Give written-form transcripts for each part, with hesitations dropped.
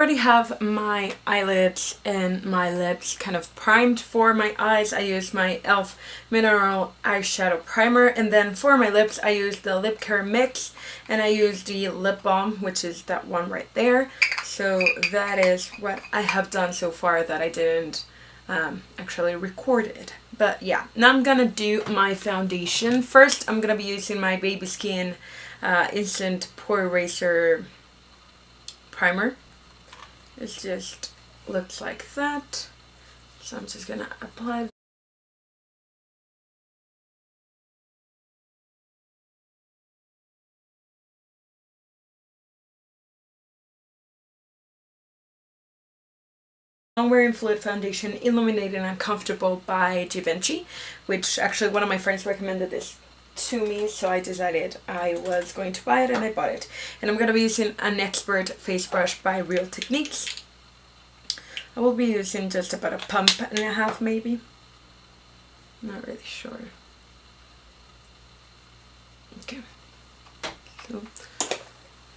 Already have my eyelids and my lips kind of primed. For my eyes I use my e.l.f. mineral eyeshadow primer, and then for my lips I use the lip care mix, and I use the lip balm, which is that one right there. So that is what I have done so far that I didn't actually record it. But yeah, now I'm gonna do my foundation. First I'm gonna be using my Baby Skin Instant Pore Eraser primer. It just looks like that. So I'm just gonna apply I'm wearing Fluid Foundation Illuminating and Comfortable by Givenchy, which actually one of my friends recommended this to me, so I decided I was going to buy it and I bought it. And I'm going to be using an Expert face brush by Real Techniques. I will be using just about a pump and a half maybe. Not really sure. Okay. So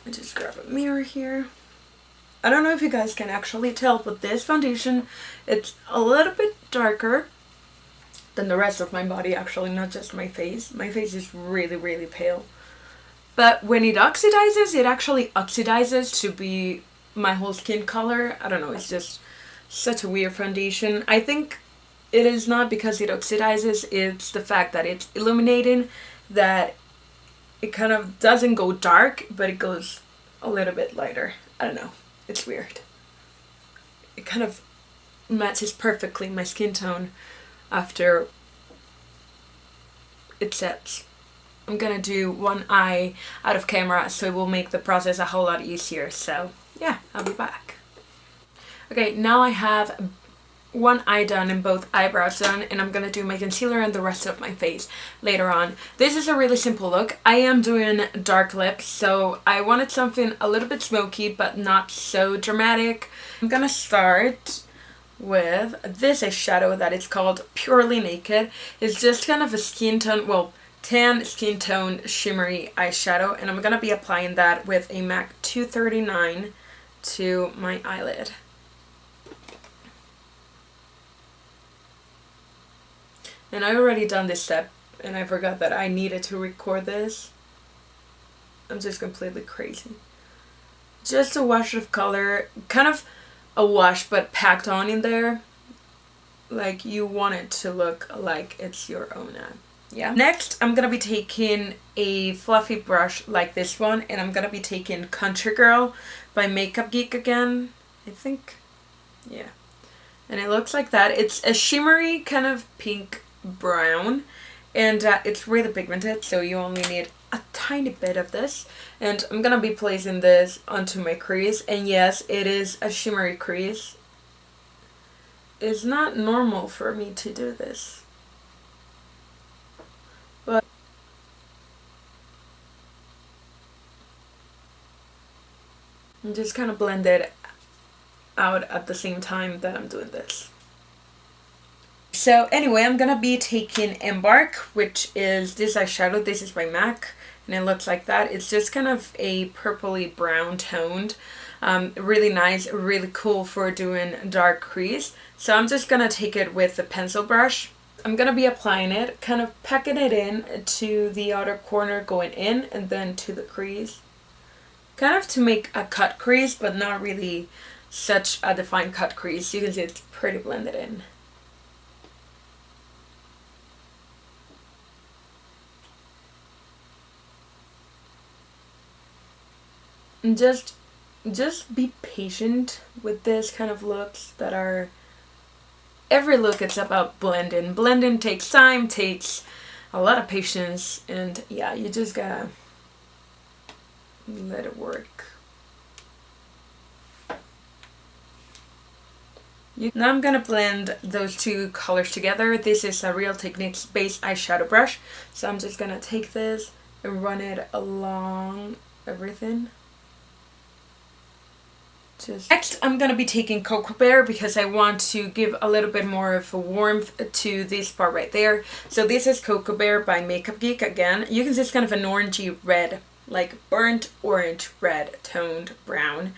I just grab a mirror here. I don't know if you guys can actually tell, but this foundation, it's a little bit darker than the rest of my body, actually, not just my face. My face is really, really pale. But when it oxidizes, it actually oxidizes to be my whole skin color. I don't know, it's just such a weird foundation. I think it is not because it oxidizes, it's the fact that it's illuminating, that it kind of doesn't go dark, but it goes a little bit lighter. I don't know. It's weird. It kind of matches perfectly my skin tone after it sets. I'm gonna do one eye out of camera, so it will make the process a whole lot easier. So yeah, I'll be back. Okay, now I have one eye done and both eyebrows done, and I'm gonna do my concealer and the rest of my face later on. This is a really simple look. I am doing dark lips, so I wanted something a little bit smoky but not so dramatic. I'm gonna start with this eyeshadow that is called Purely Naked. It's just kind of a skin tone, well, tan skin tone shimmery eyeshadow, and I'm gonna be applying that with a MAC 239 to my eyelid. And I already done this step, and I forgot that I needed to record this. I'm just completely crazy. Just a wash of color, kind of a wash but packed on in there. Like you want it to look like it's your own eye. Yeah. Next, I'm gonna be taking a fluffy brush like this one, and I'm gonna be taking Country Girl by Makeup Geek again, I think. Yeah. And it looks like that. It's a shimmery kind of pink brown, and it's really pigmented, so you only need a tiny bit of this. And I'm gonna be placing this onto my crease, and yes, it is a shimmery crease. It's not normal for me to do this, but I'm just kind of blend it out at the same time that I'm doing this. So anyway, I'm gonna be taking Embark, which is this eyeshadow. This is by MAC, and it looks like that. It's just kind of a purpley brown toned. Really nice, really cool for doing dark crease. So I'm just gonna take it with a pencil brush. I'm gonna be applying it, kind of packing it in to the outer corner going in, and then to the crease. Kind of to make a cut crease, but not really such a defined cut crease. You can see it's pretty blended in. And just be patient with this kind of looks that are, every look it's about blending. Blending takes time, takes a lot of patience, and yeah, you just gotta let it work. Now I'm gonna blend those two colors together. This is a Real Techniques base eyeshadow brush, so I'm just gonna take this and run it along everything. Next, I'm gonna be taking Cocoa Bear because I want to give a little bit more of a warmth to this part right there. So this is Cocoa Bear by Makeup Geek again. You can see it's kind of an orangey red, like burnt orange red toned brown.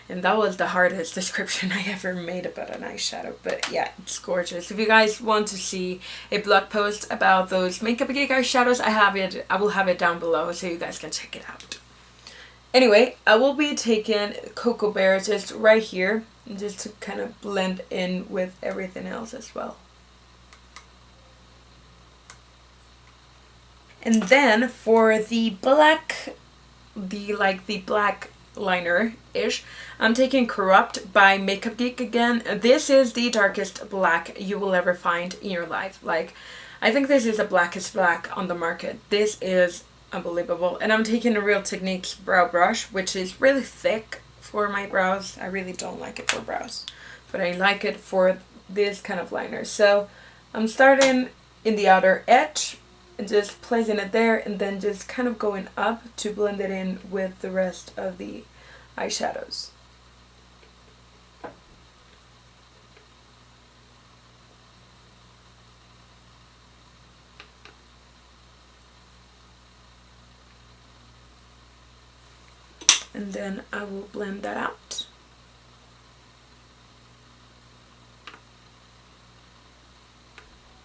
And that was the hardest description I ever made about an eyeshadow. But yeah, it's gorgeous. If you guys want to see a blog post about those Makeup Geek eyeshadows, I will have it down below so you guys can check it out. Anyway, I will be taking Cocoa Bear just right here, just to kind of blend in with everything else as well. And then for the black liner-ish, I'm taking Corrupt by Makeup Geek again. This is the darkest black you will ever find in your life. Like, I think this is the blackest black on the market. This is unbelievable. And I'm taking a Real Techniques brow brush, which is really thick for my brows. I really don't like it for brows, but I like it for this kind of liner. So I'm starting in the outer edge and just placing it there, and then just kind of going up to blend it in with the rest of the eyeshadows. And then I will blend that out.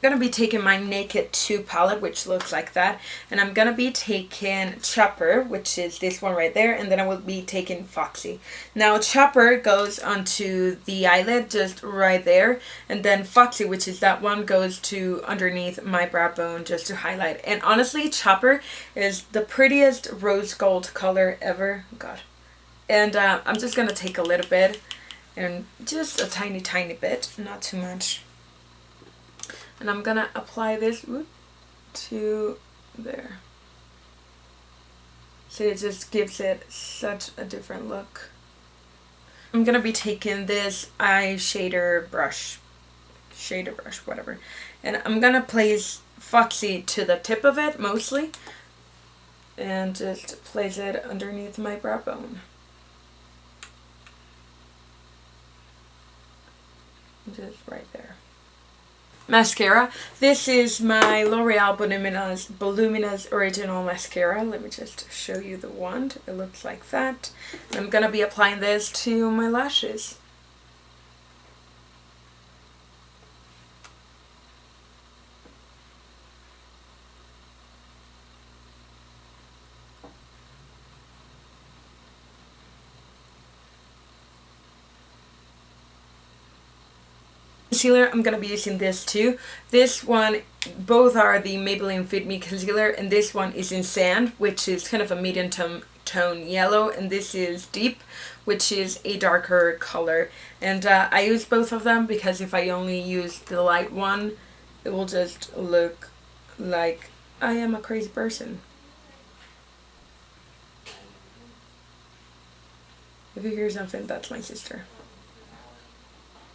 I'm going to be taking my Naked 2 palette, which looks like that, and I'm going to be taking Chopper, which is this one right there, and then I will be taking Foxy. Now Chopper goes onto the eyelid just right there, and then Foxy, which is that one, goes to underneath my brow bone just to highlight. And honestly, Chopper is the prettiest rose gold color ever. God. And I'm just going to take a little bit, and just a tiny bit, not too much. And I'm gonna apply this to there. So it just gives it such a different look. I'm gonna be taking this shader brush, whatever. And I'm gonna place Foxy to the tip of it, mostly. And just place it underneath my brow bone. Just right there. Mascara. This is my L'Oreal Voluminous Original Mascara. Let me just show you the wand. It looks like that. I'm going to be applying this to my lashes. Concealer, I'm going to be using this too. This one, both are the Maybelline Fit Me concealer, and this one is in Sand, which is kind of a medium tone yellow, and this is Deep, which is a darker color. And I use both of them because if I only use the light one, it will just look like I am a crazy person. If you hear something, that's my sister.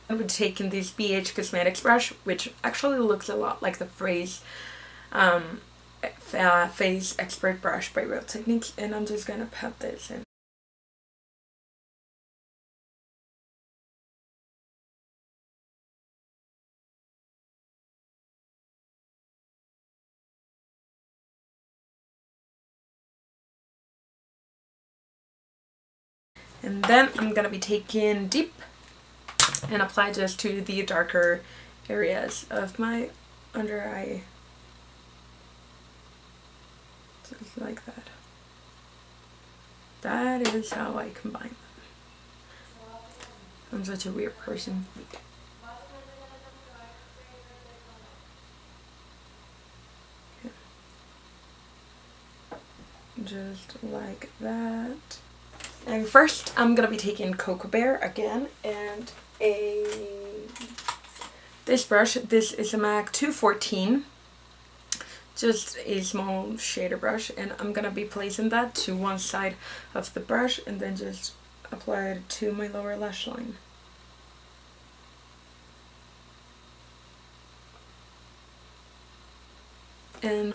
I would take in this BH Cosmetics brush, which actually looks a lot like the Face Expert brush by Real Techniques, and I'm just gonna pat this in. And then I'm gonna be taking Deep and apply just to the darker areas of my under eye. Just like that. That is how I combine them. I'm such a weird person. Okay. Just like that. And first I'm gonna be taking Cocoa Bear again, and this brush. This is a MAC 214, just a small shader brush, and I'm gonna be placing that to one side of the brush and then just apply it to my lower lash line. And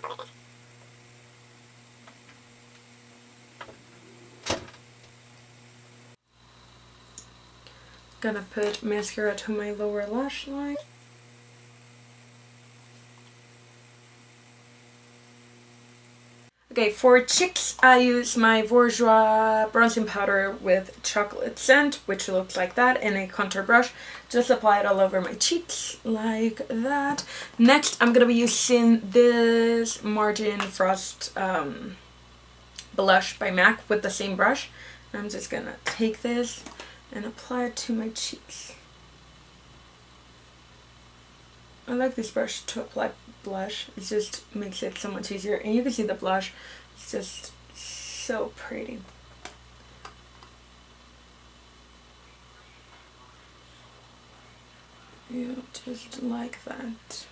gonna put mascara to my lower lash line. Okay, for cheeks, I use my Bourjois bronzing powder with chocolate scent, which looks like that, and a contour brush. Just apply it all over my cheeks, like that. Next, I'm going to be using this Margin Frost blush by MAC with the same brush. I'm just going to take this and apply it to my cheeks. I like this brush to apply blush. It just makes it so much easier. And you can see the blush. It's just so pretty. Yeah, just like that.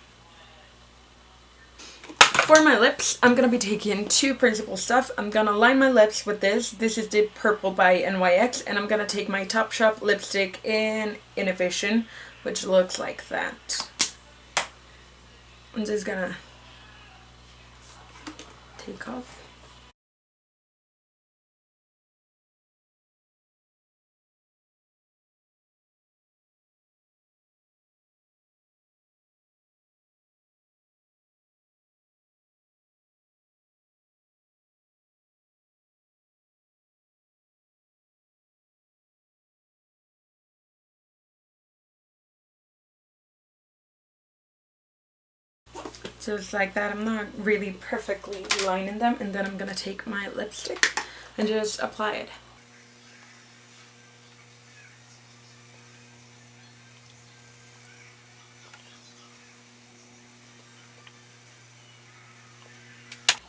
For my lips, I'm going to be taking two principal stuff. I'm going to line my lips with this. This is the Purple by NYX. And I'm going to take my Topshop lipstick in Innovation, which looks like that. I'm just going to take off. Just like that. I'm not really perfectly lining them, and then I'm gonna take my lipstick and just apply it.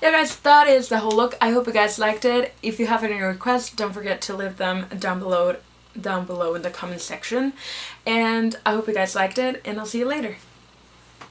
Yeah guys, that is the whole look. I hope you guys liked it. If you have any requests, don't forget to leave them down below in the comment section. And I hope you guys liked it, and I'll see you later.